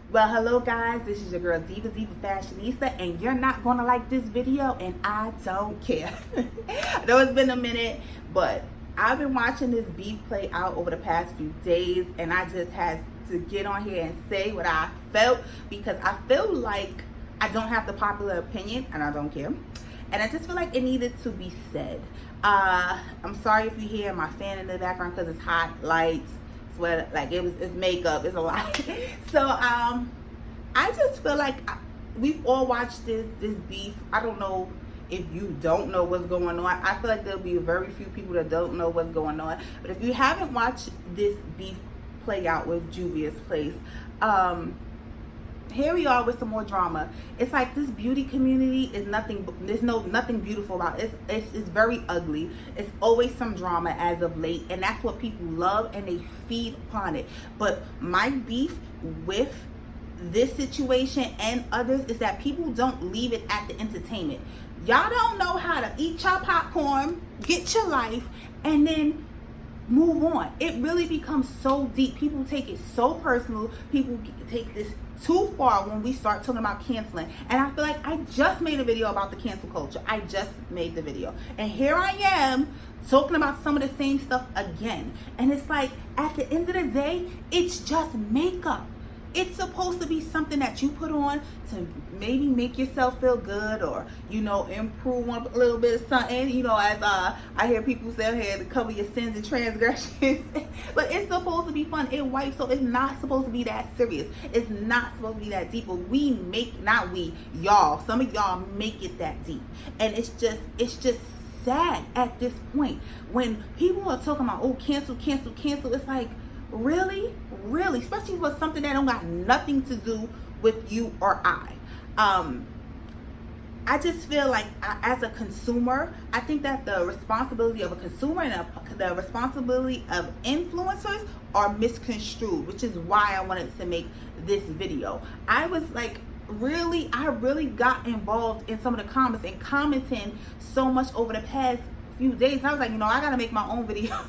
Well, hello guys, this is your girl Diva Fashionista, and you're not gonna like this video, and I don't care. I know it's been a minute, but I've been watching this beef play out over the past few days, and I just had to get on here and say what I felt, because I feel like I don't have the popular opinion, and I don't care. And I just feel like it needed to be said. I'm sorry if you hear my fan in the background because it's hot lights. Sweat, like it's makeup, it's a lot. So I just feel like we've all watched this beef. I don't know if you don't know what's going on. I feel like there'll be very few people that don't know what's going on. But if you haven't watched this beef play out with Juvia's place, here we are with some more drama. It's like this beauty community is nothing. There's nothing beautiful about it. It's very ugly. It's always some drama as of late, and that's what people love, and they feed upon it. But my beef with this situation and others is that people don't leave it at the entertainment. Y'all don't know how to eat your popcorn, get your life, and then move on. It really becomes so deep. People take it so personal. People take this too far when we start talking about canceling. And I feel like I just made a video about the cancel culture. I just made the video, and here I am talking about some of the same stuff again. And it's like, at the end of the day, it's just makeup. It's supposed to be something that you put on to maybe make yourself feel good, or, you know, improve on a little bit of something, you know, as I hear people say here, to cover your sins and transgressions. But it's supposed to be fun. It wipes, so it's not supposed to be that serious. It's not supposed to be that deep. But we make, not we, y'all, some of y'all make it that deep. And it's just sad at this point when people are talking about, oh, cancel. It's like, really, especially for something that don't got nothing to do with you or I just feel like, as a consumer, I think that the responsibility of a consumer and the responsibility of influencers are misconstrued, which is why I wanted to make this video. I was like, I really got involved in some of the comments and commenting so much over the past few days. I was like, you know, I gotta make my own video.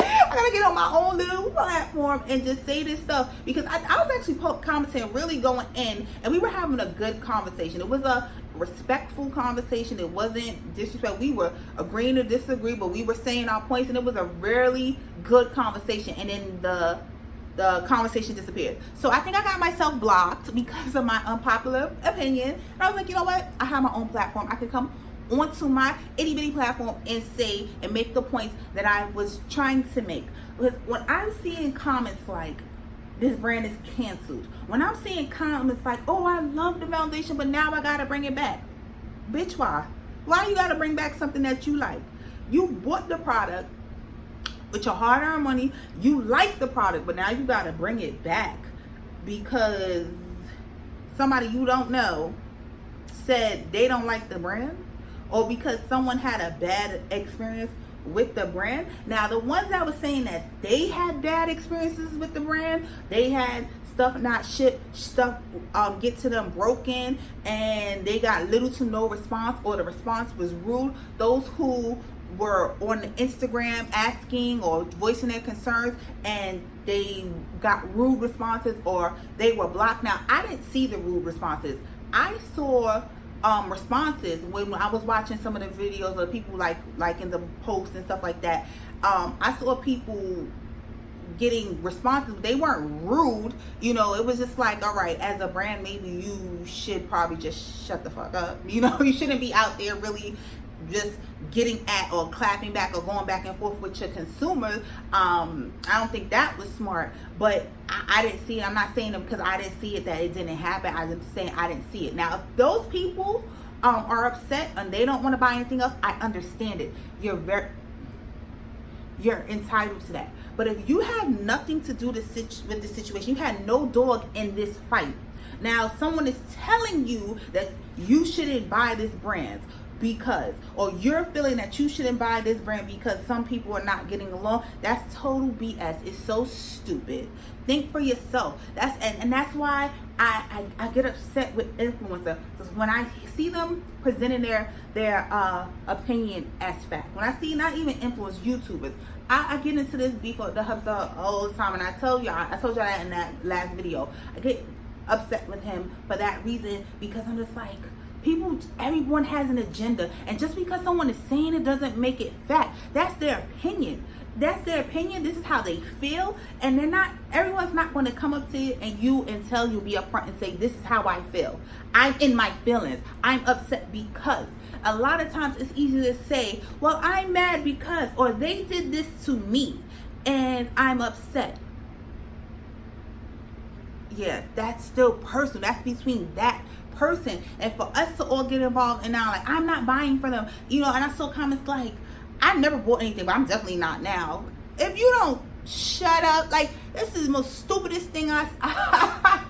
I gotta get on my own little platform and just say this stuff, because I was actually commenting, really going in, and we were having a good conversation. It was a respectful conversation. It wasn't disrespectful. We were agreeing to disagree, but we were saying our points, and it was a really good conversation. And then the conversation disappeared. So I think I got myself blocked because of my unpopular opinion. And I was like, you know what? I have my own platform. I could come onto my itty bitty platform and say and make the points that I was trying to make. Because when I'm seeing comments like, this brand is canceled, when I'm seeing comments like, oh, I love the foundation, but now I gotta bring it back. Bitch, why you gotta bring back something that you like? You bought the product with your hard-earned money. You like the product, but now you gotta bring it back because somebody you don't know said they don't like the brand, or because someone had a bad experience with the brand. Now, the ones that were saying that they had bad experiences with the brand, they had stuff not shipped, stuff get to them broken, and they got little to no response, or the response was rude. Those who were on Instagram asking or voicing their concerns, and they got rude responses, or they were blocked. Now, I didn't see the rude responses. I saw responses when I was watching some of the videos of people like in the posts and stuff like that. I saw people getting responses. They weren't rude, you know. It was just like, all right, as a brand, maybe you should probably just shut the fuck up, you know. You shouldn't be out there really just getting at or clapping back or going back and forth with your consumers. I don't think that was smart, but I didn't see it. I'm not saying it because I didn't see it that it didn't happen. I'm just saying I didn't see it. Now, if those people are upset and they don't want to buy anything else, I understand it. You're entitled to that. But if you have nothing to do with the situation, you had no dog in this fight. Now, someone is telling you that you shouldn't buy this brand because, or you're feeling that you shouldn't buy this brand because some people are not getting along. That's total BS. It's so stupid. Think for yourself. And that's why I get upset with influencers because when I see them presenting their opinion as fact, when I see not even influence YouTubers, I get into this beef with the Hubster all the time, and I told y'all that in that last video. I get upset with him for that reason because I'm just like, everyone has an agenda, and just because someone is saying it doesn't make it fact. That's their opinion. That's their opinion. This is how they feel, and everyone's not going to come up to you and tell you, be upfront and say, this is how I feel. I'm in my feelings. I'm upset because. A lot of times it's easy to say, well, I'm mad because, or they did this to me and I'm upset. Yeah, that's still personal. That's between that person. And for us to all get involved and now, like, I'm not buying for them, and I saw comments like, I never bought anything, but I'm definitely not now. If you don't shut up, like, this is the most stupidest thing I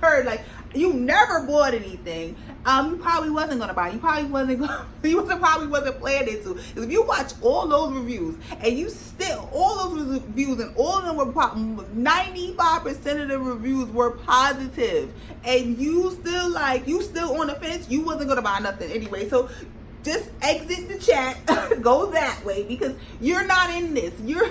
heard. Like, you never bought anything. You probably wasn't gonna buy. You probably wasn't planning to. If you watch all those reviews and you still all those reviews and all of them were 95% of the reviews were positive, and you still on the fence, you wasn't gonna buy nothing anyway. So just exit the chat, go that way, because you're not in this. You're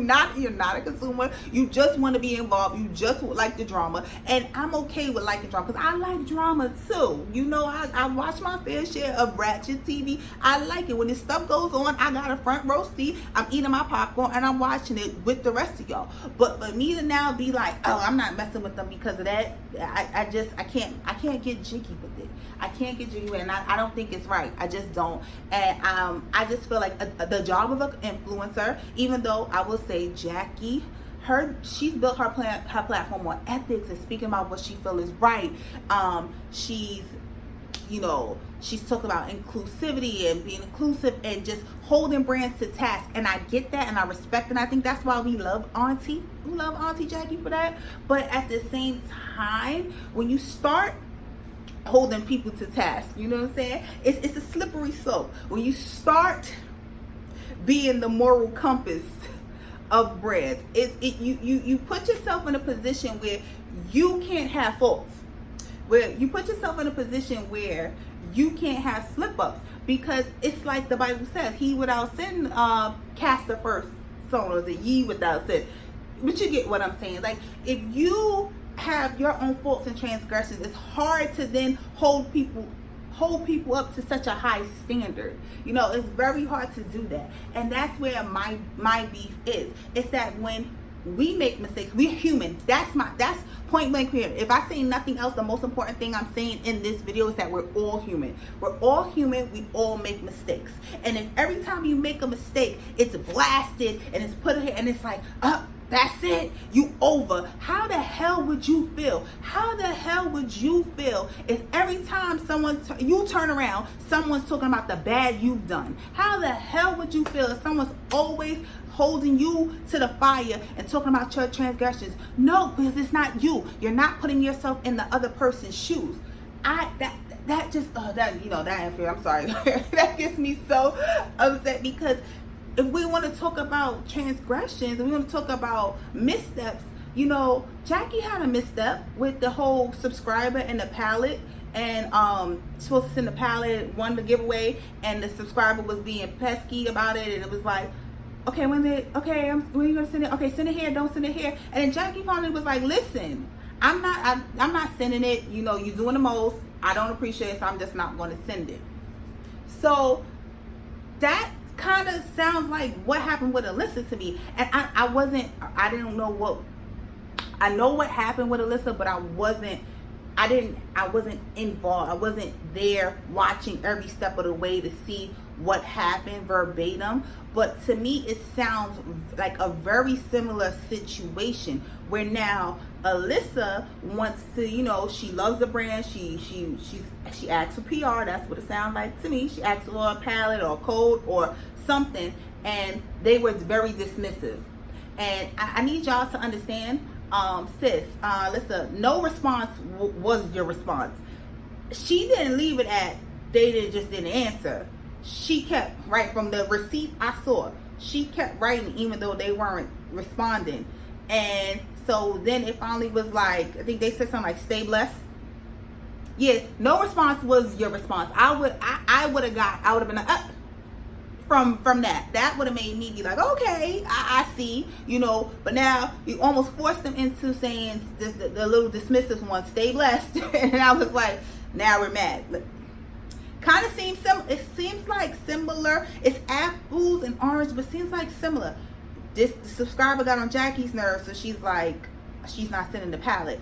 not a consumer. You just want to be involved. You just like the drama, and I'm okay with liking drama because I like drama too. I watch my fair share of ratchet TV. I like it when this stuff goes on. I got a front row seat. I'm eating my popcorn and I'm watching it with the rest of y'all. But for me to now be like, oh, I'm not messing with them because of that, I can't get jiggy with it. I can't get jiggy with it, and I don't think it's right. I just don't. And I just feel like the job of an influencer, even though I will say Jackie, she's built her platform on ethics and speaking about what she feels is right. She's talking about inclusivity and being inclusive and just holding brands to task, and I get that and I respect it, and I think that's why we love Auntie. We love Auntie Jackie for that. But at the same time, when you start holding people to task, you know what I'm saying, it's a slippery slope. When you being the moral compass of brands, you put yourself in a position where you can't have faults, where you put yourself in a position where you can't have slip-ups, because it's like the Bible says, he without sin cast the first stone, or is it ye without sin? But you get what I'm saying. Like, if you have your own faults and transgressions, it's hard to then hold people up to such a high standard. It's very hard to do that, and that's where my beef is. It's that when we make mistakes, we're human. That's point blank period. If I say nothing else, the most important thing I'm saying in this video is that we're all human. We're all human. We all make mistakes, and if every time you make a mistake, it's blasted and it's put here and it's like, that's it, you over. How the hell would you feel? How the hell would you feel if every time you turn around, someone's talking about the bad you've done? How the hell would you feel if someone's always holding you to the fire and talking about your transgressions? No, because it's not you. You're not putting yourself in the other person's shoes. That I'm sorry. That gets me so upset, because if we want to talk about transgressions and we want to talk about missteps, Jackie had a misstep with the whole subscriber and the palette, and supposed to send the palette, won the giveaway, and the subscriber was being pesky about it, and it was like, okay, when are you gonna send it? Okay, send it here, don't send it here. And then Jackie finally was like, listen, I'm not sending it. You're doing the most. I don't appreciate it, so I'm just not going to send it. So that kind of sounds like what happened with Alyssa to me. And I didn't know what, I know what happened with Alyssa, but I wasn't involved. I wasn't there watching every step of the way to see what happened verbatim. But to me, it sounds like a very similar situation where now Alyssa wants to, she loves the brand. She asks for PR. That's what it sounds like to me. She asks for a palette or a code or something, and they were very dismissive. And I need y'all to understand, sis, Alyssa, no response was your response. She didn't leave it at they just didn't answer. She kept, right from the receipt I saw, she kept writing even though they weren't responding. And so then it finally was like, I think they said something like, stay blessed. Yeah, no response was your response. I would have been like, from that. That would have made me be like, okay, I see, but now you almost forced them into saying this, the little dismissive one, stay blessed. And I was like, now we're mad. Kind of seems it seems like similar. It's apples and orange, but seems like similar. The subscriber got on Jackie's nerves, so she's like, she's not sending the palette.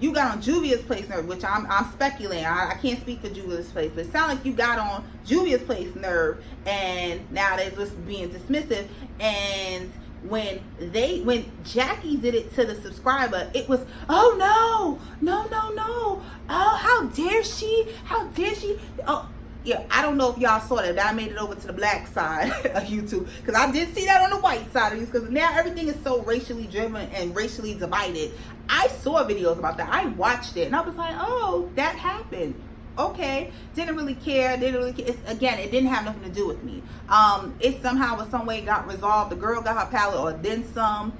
You got on Juvia's place nerve, which I'm speculating. I can't speak for Juvia's place, but it sounds like you got on Juvia's place nerve, and now they're just being dismissive. And when Jackie did it to the subscriber, it was, oh no, oh, how dare she, oh yeah, I don't know if y'all saw that. I made it over to the black side of YouTube, because I did see that on the white side of YouTube, because now everything is so racially driven and racially divided. I saw videos about that. I watched it and I was like, oh, that happened. Okay, didn't really care. Again, it didn't have nothing to do with me. It somehow or some way got resolved. The girl got her palette, or then some,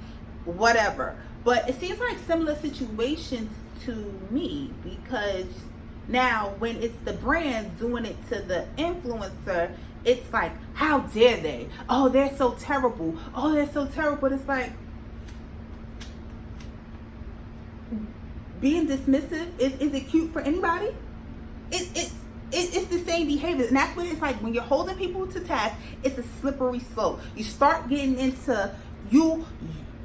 whatever. But it seems like similar situations to me, because now when it's the brand doing it to the influencer, it's like, how dare they? Oh, they're so terrible. Oh, they're so terrible. But it's like, being dismissive, is it cute for anybody? It's the same behavior, and that's what it's like when you're holding people to task. It's a slippery slope. You start getting into you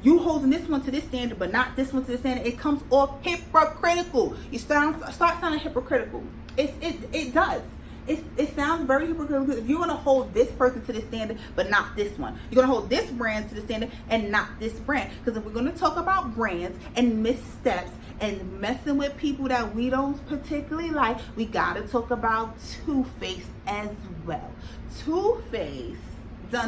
holding this one to this standard, but not this one to this standard. It comes off hypocritical. You start sounding hypocritical. It does. It sounds very hypocritical. If you're gonna hold this person to this standard, but not this one, you're gonna hold this brand to the standard and not this brand. Because if we're gonna talk about brands and missteps and messing with people that we don't particularly like, we gotta talk about Too Faced as well. Too Faced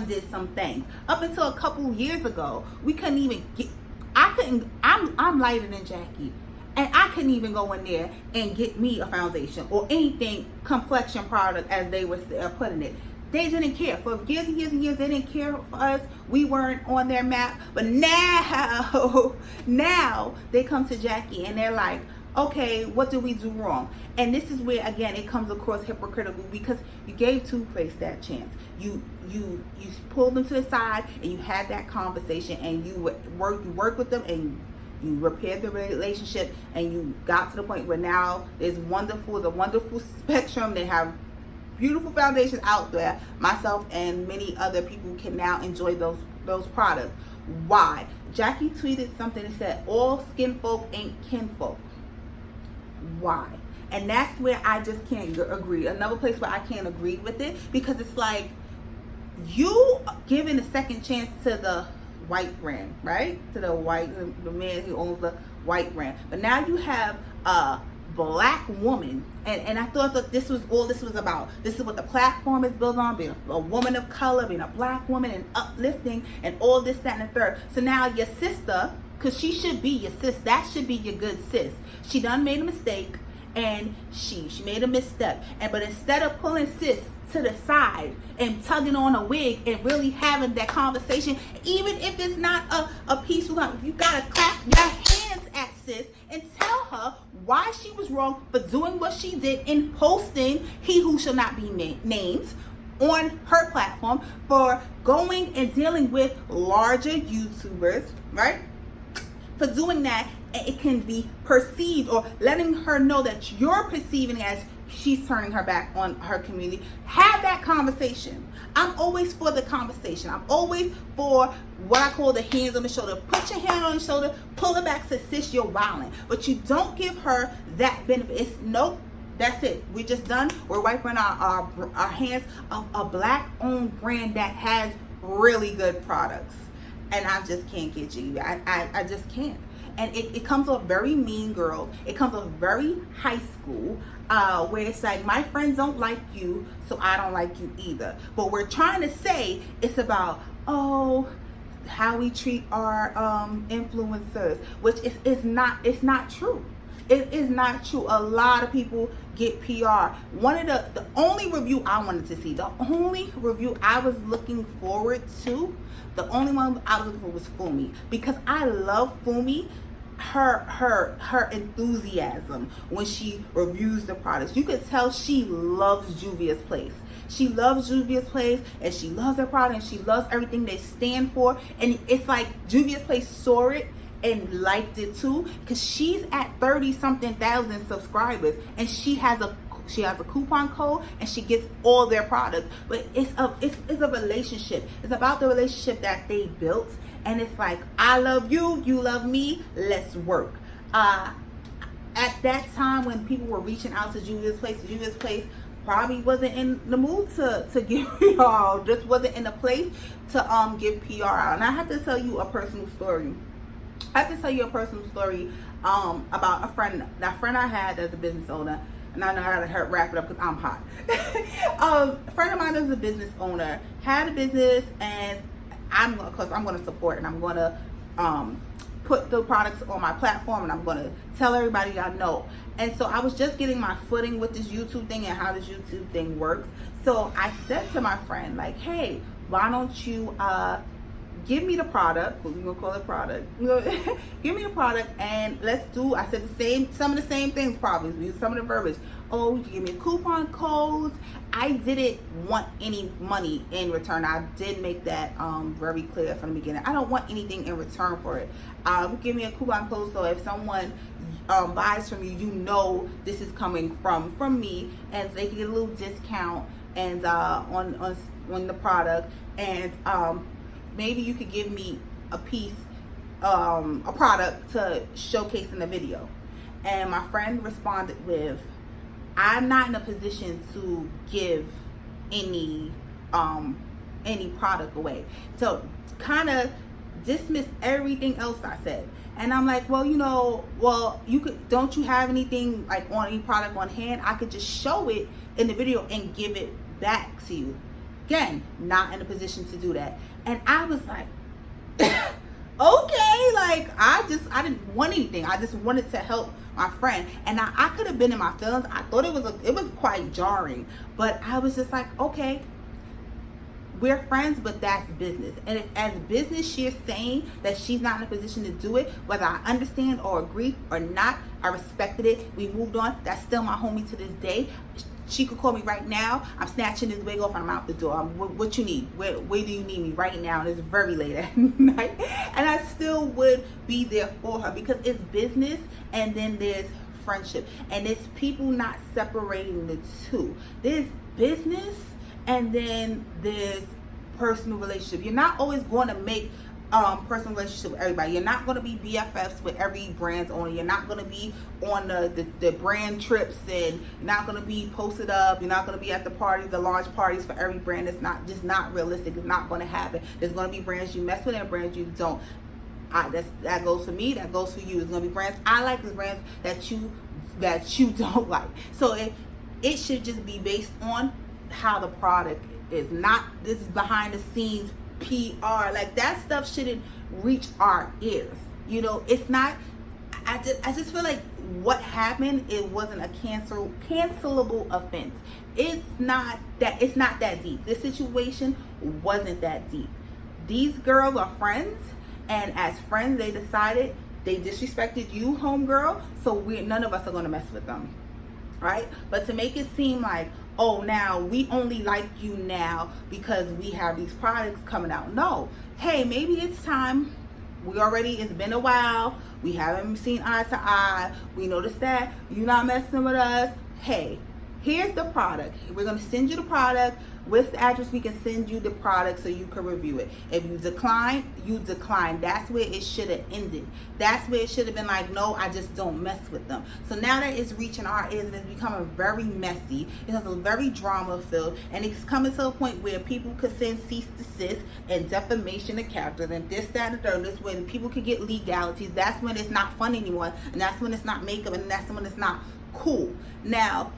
did some things. Up until a couple years ago, we couldn't even get. I'm lighter than Jackie. And I couldn't even go in there and get me a foundation or anything complexion product, as they were putting it. They didn't care. For years and years and years, they didn't care for us. We weren't on their map. But now they come to Jackie and they're like, okay, what did we do wrong? And this is where, again, it comes across hypocritical, because you gave Too Faced that chance. You pulled them to the side and you had that conversation, and you worked with them, and you repaired the relationship, and you got to the point where now it's a wonderful spectrum. They have beautiful foundations out there. Myself and many other people can now enjoy those products. Why? Jackie tweeted something that said, all skin folk ain't kinfolk. Why? And that's where I just can't agree. Another place where I can't agree with it, because it's like, you giving a second chance to the white brand, right? To the man who owns the white brand. But now you have a black woman, and I thought that this was all this was about. This is what the platform is built on, being a woman of color, being a black woman, and uplifting, and all this, that, and the third. So now your sister, because she should be your sis, that should be your good sis. She done made a mistake, and she made a misstep, but instead of pulling sis to the side and tugging on a wig and really having that conversation, even if it's not a peaceful conversation, you gotta clap your hands at sis and tell her why she was wrong for doing what she did in posting He Who Shall Not Be Named on her platform, for going and dealing with larger YouTubers, right? For doing that, it can be perceived, or letting her know that you're perceiving as she's turning her back on her community. Have that conversation. I'm always for the conversation. I'm always for what I call the hands on the shoulder. Put your hand on the shoulder, pull it back, to sis, you're wilding. But you don't give her that benefit. It's nope. That's it. We're just done. We're wiping our hands of a black-owned brand that has really good products. And I just can't get you. I just can't. And it comes off very mean girl. It comes off very high school, where it's like, my friends don't like you, so I don't like you either. But we're trying to say it's about, how we treat our influencers, which is not. It's not true. It is not true. A lot of people get PR. One of the only review I wanted to see, the only review I was looking forward to, the only one I was looking for was Fumi, because I love Fumi. her enthusiasm when she reviews the products. You could tell she loves Juvia's Place. She loves Juvia's Place, and she loves their product, and she loves everything they stand for. And it's like Juvia's Place saw it and liked it too, because she's at 30 something thousand subscribers, and she has a coupon code, and she gets all their products. But it's a relationship. It's about the relationship that they built, and it's like, I love you, you love me, let's work. At that time when people were reaching out to Juvia's Place probably wasn't in the mood to give y'all, just wasn't in a place to give PR out. And I have to tell you a personal story. About a friend I had as a business owner. And I know I gotta wrap it up because I'm hot. A friend of mine is a business owner, had a business, and I'm gonna support, and I'm gonna put the products on my platform, and I'm gonna tell everybody I know. And so I was just getting my footing with this YouTube thing and how this YouTube thing works. So I said to my friend, like, hey, why don't you give me the product, we're gonna call it product. Give me the product, and let's do, I said some of the same things probably, use some of the verbiage. Oh, you can give me coupon codes. I didn't want any money in return. I did make that very clear from the beginning. I don't want anything in return for it. Give me a coupon code, so if someone buys from you, you know this is coming from me, and they can get a little discount and on the product, and maybe you could give me a piece, a product to showcase in the video. And my friend responded with, I'm not in a position to give any product away. So kind of dismiss everything else I said. And I'm like, well, don't you have anything like on any product on hand? I could just show it in the video and give it back to you. Again, not in a position to do that. And I was like, okay, like I didn't want anything. I just wanted to help my friend. And I could have been in my feelings. I thought it was quite jarring, but I was just like, okay, we're friends, but that's business. And if as business she's saying that she's not in a position to do it, whether I understand or agree or not, I respected it. We moved on. That's still my homie to this day. She could call me right now. I'm snatching this wig off and I'm out the door. What you need? Where do you need me right now? And it's very late at night. And I still would be there for her because it's business, and then there's friendship. And it's people not separating the two. There's business, and then there's personal relationship. You're not always going to make personal relationship with everybody. You're not going to be BFFs with every brand's owner. You're not going to be on the brand trips, and you're not going to be posted up. You're not going to be at the parties, the launch parties for every brand. It's not realistic. It's not going to happen. There's going to be brands you mess with and brands you don't. That goes for me. That goes for you. It's going to be brands I like. There's brands that you don't like. So it should just be based on how the product is. Not this is behind the scenes PR, like that stuff shouldn't reach our ears. It's not. I just feel like what happened, it wasn't a cancelable offense. It's not that deep. This situation wasn't that deep. These girls are friends, and as friends, they decided they disrespected you, homegirl. So none of us are gonna mess with them, right? But to make it seem like, oh, now we only like you now because we have these products coming out. No. Hey, maybe it's time. It's been a while. We haven't seen eye to eye. We noticed that you're not messing with us. Hey, here's the product. We're going to send you the product. With the address, we can send you the product so you can review it. If you decline, you decline. That's where it should have ended. That's where it should have been like, no, I just don't mess with them. So now that it's reaching our ears and it's becoming very messy, it's very drama filled, and it's coming to a point where people could send cease to desist and defamation of character and this, that, and the third. This when people could get legalities. That's when it's not fun anymore, and that's when it's not makeup, and that's when it's not cool. Now,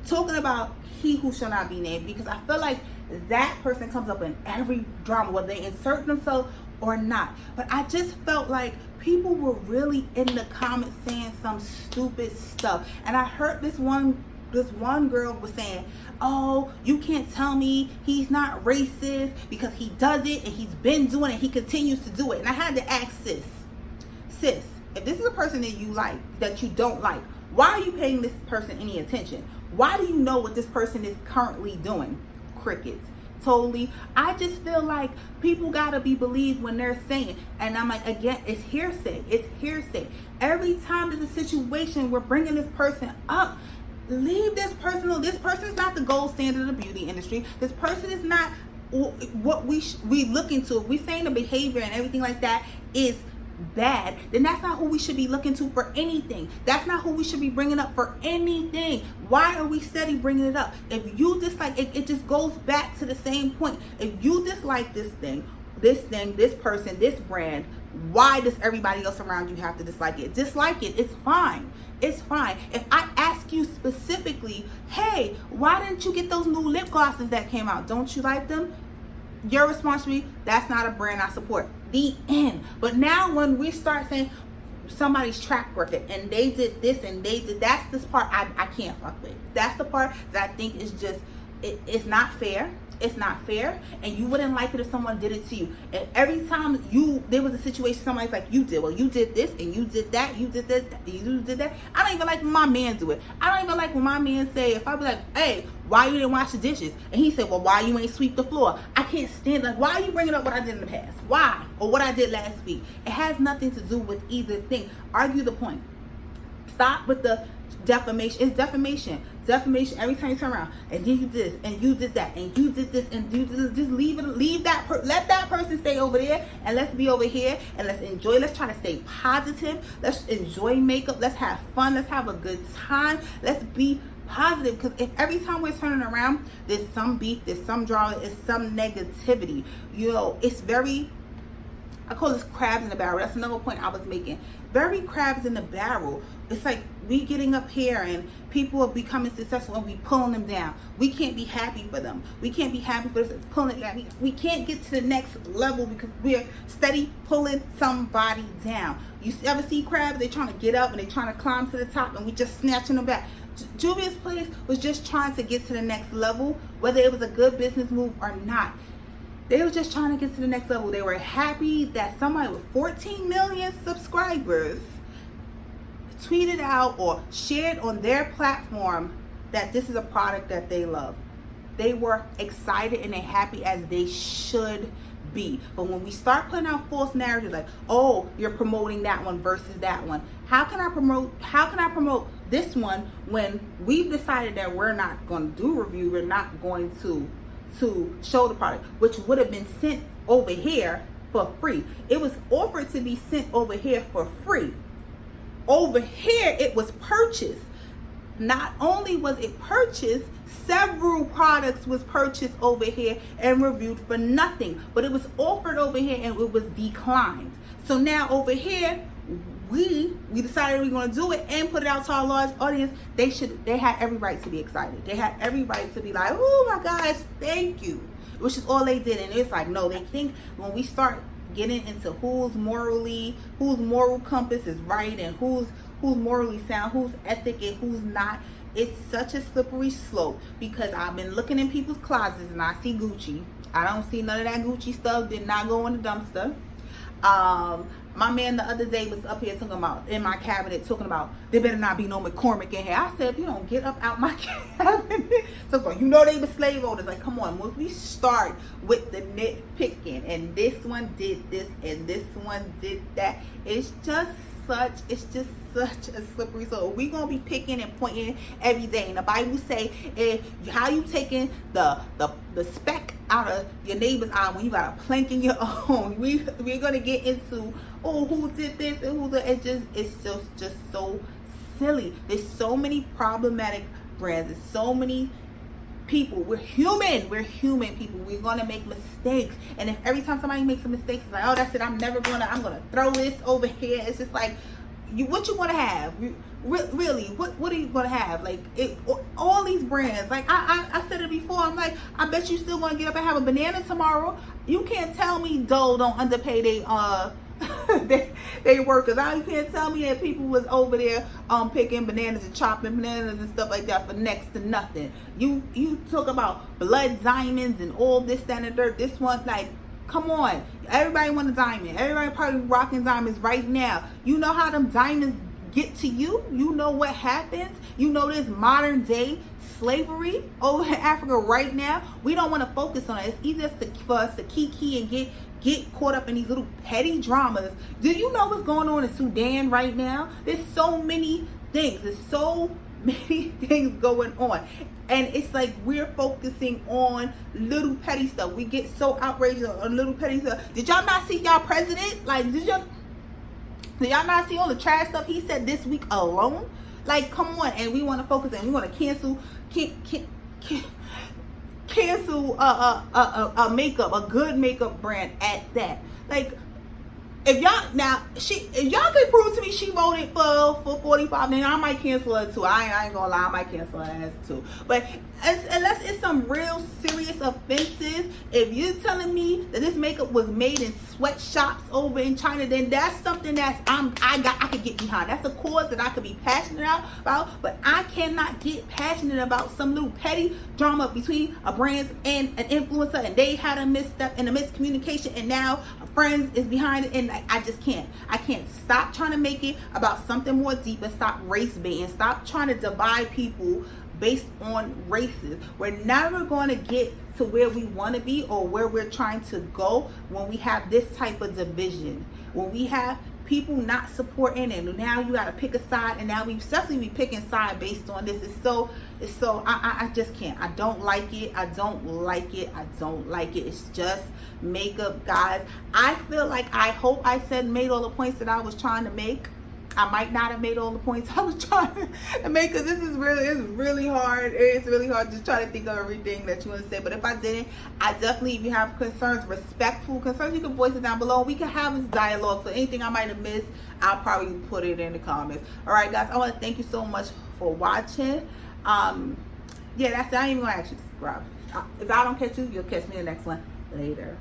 talking about he who shall not be named, because I feel like that person comes up in every drama, whether they insert themselves or not. But I just felt like people were really in the comments saying some stupid stuff. And I heard this one girl was saying, oh, you can't tell me he's not racist because he does it and he's been doing it, he continues to do it. And I had to ask sis, if this is a person that you like, that you don't like, why are you paying this person any attention? Why do you know what this person is currently doing? Crickets. Totally. I just feel like people gotta be believed when they're saying, and I'm like, again, it's hearsay. It's hearsay. Every time there's a situation, we're bringing this person up. Leave this person alone. This person is not the gold standard of the beauty industry. This person is not what we look into. If we're saying the behavior and everything like that is bad, then that's not who we should be looking to for anything. That's not who we should be bringing up for anything. Why are we steady bringing it up? If you dislike it, it just goes back to the same point. If you dislike this person, this brand, why does everybody else around you have to dislike it? Dislike it. It's fine. It's fine. If I ask you specifically, hey, why didn't you get those new lip glosses that came out? Don't you like them? Your response to me, that's not a brand I support. The end. But now when we start saying somebody's track record and they did this and they did, that's this part I can't fuck with. That's the part that I think is just, it's not fair. It's not fair, and you wouldn't like it if someone did it to you. And every time there was a situation, somebody's like, you did, well, you did this and you did that, you did that, you did that. I don't even like when my man do it. I don't even like when my man say, if I be like, hey, why you didn't wash the dishes? And he said, well, why you ain't sweep the floor? I can't stand, like, why are you bringing up what I did in the past? Why? Or what I did last week? It has nothing to do with either thing. Argue the point. Stop with the defamation. It's defamation. Defamation every time you turn around. And you did this and you did that and you did this and you did this. Just let that person stay over there and let's be over here and let's enjoy. Let's try to stay positive. Let's enjoy makeup. Let's have fun. Let's have a good time. Let's be positive, because if every time we're turning around there's some beef, there's some drama, there's some negativity, it's very, I call this crabs in the barrel. That's another point I was making. Very crabs in the barrel. It's like we getting up here and people are becoming successful and we pulling them down. We can't be happy for them. We can't be happy for this, pulling it down. We can't get to the next level because we're steady pulling somebody down. You ever see crabs? They trying to get up and they trying to climb to the top and we just snatching them back. Juvia's place was just trying to get to the next level, whether it was a good business move or not. They were just trying to get to the next level. They were happy that somebody with 14 million subscribers tweeted out or shared on their platform that this is a product that they love. They were excited and they happy as they should be. But when we start putting out false narratives like, oh, you're promoting that one versus that one, how can I promote this one when we've decided that we're not going to do review, we're not going to show the product, which would have been sent over here for free. It was offered to be sent over here for free. Over here it was purchased. Not only was it purchased, several products was purchased over here and reviewed for nothing, but it was offered over here and it was declined. So now over here we decided we were going to do it and put it out to our large audience. They had every right to be excited. They had every right to be like, oh my gosh, thank you, which is all they did. And it's like, no, they think when we start getting into whose moral compass is right and who's morally sound, who's ethic and who's not, it's such a slippery slope. Because I've been looking in people's closets and I see Gucci. I don't see none of that Gucci stuff. Did not go in the dumpster. My man the other day was up here talking about, in my cabinet, talking about there better not be no McCormick in here. I said, if you don't get up out my cabinet, so they were slave owners. Like, come on, when we start with the nitpicking and this one did this and this one did that, it's just such a slippery slope. We gonna be picking and pointing every day. And the Bible say, how you taking the speck out of your neighbor's eye when you got a plank in your own? We're gonna get into, oh, who did this and who did it's just so silly. There's so many problematic brands. There's so many people. We're human people. We're gonna make mistakes. And if every time somebody makes a mistake, it's like, oh, that's it, I'm gonna throw this over here. It's just like, what you want to have? Really, what are you going to have? Like, all these brands, like I said it before, I'm like, I bet you still going to get up and have a banana tomorrow. You can't tell me Dole don't underpay they workers. You can't tell me that people was over there picking bananas and chopping bananas and stuff like that for next to nothing. You talk about blood diamonds and all this, that, and the dirt. This one, like, Come on. Everybody want a diamond. Everybody probably rocking diamonds right now. You know how them diamonds get to you? You know what happens? You know this modern day slavery over in Africa right now? We don't want to focus on it. It's easier for us to kiki and get caught up in these little petty dramas. Do you know what's going on in Sudan right now? There's so many things. There's so many things going on. And it's like we're focusing on little petty stuff. We get so outraged on little petty stuff. Did y'all not see y'all president? Like, did y'all not see all the trash stuff he said this week alone? Like, come on. And we want to focus and we want to cancel a makeup, a good makeup brand at that. Like, if y'all could prove to me she voted for 45, then I might cancel her too. I ain't gonna lie, I might cancel her ass too. But unless it's some real serious offenses, if you're telling me that this makeup was made in sweatshops over in China, then that's something that's I could get behind. That's a cause that I could be passionate about. But I cannot get passionate about some little petty drama between a brand and an influencer, and they had a misstep and a miscommunication, and now friends is behind it, and I just can't. I can't. Stop trying to make it about something more deep and stop race baiting. Stop trying to divide people based on races. We're never going to get to where we want to be or where we're trying to go when we have this type of division. When we have people not supporting, and now you got to pick a side, and now we especially be picking side based on this. I just can't. I don't like it. I don't like it. It's just makeup, guys. I hope I made all the points that I was trying to make. I might not have made all the points I was trying to make, because it's really hard. It's really hard to try to think of everything that you want to say. But if I didn't, I definitely, if you have concerns, respectful concerns, you can voice it down below. We can have this dialogue. So anything I might have missed, I'll probably put it in the comments. All right, guys, I want to thank you so much for watching. Yeah, that's it. I ain't even going to ask you to subscribe. If I don't catch you, you'll catch me in the next one later.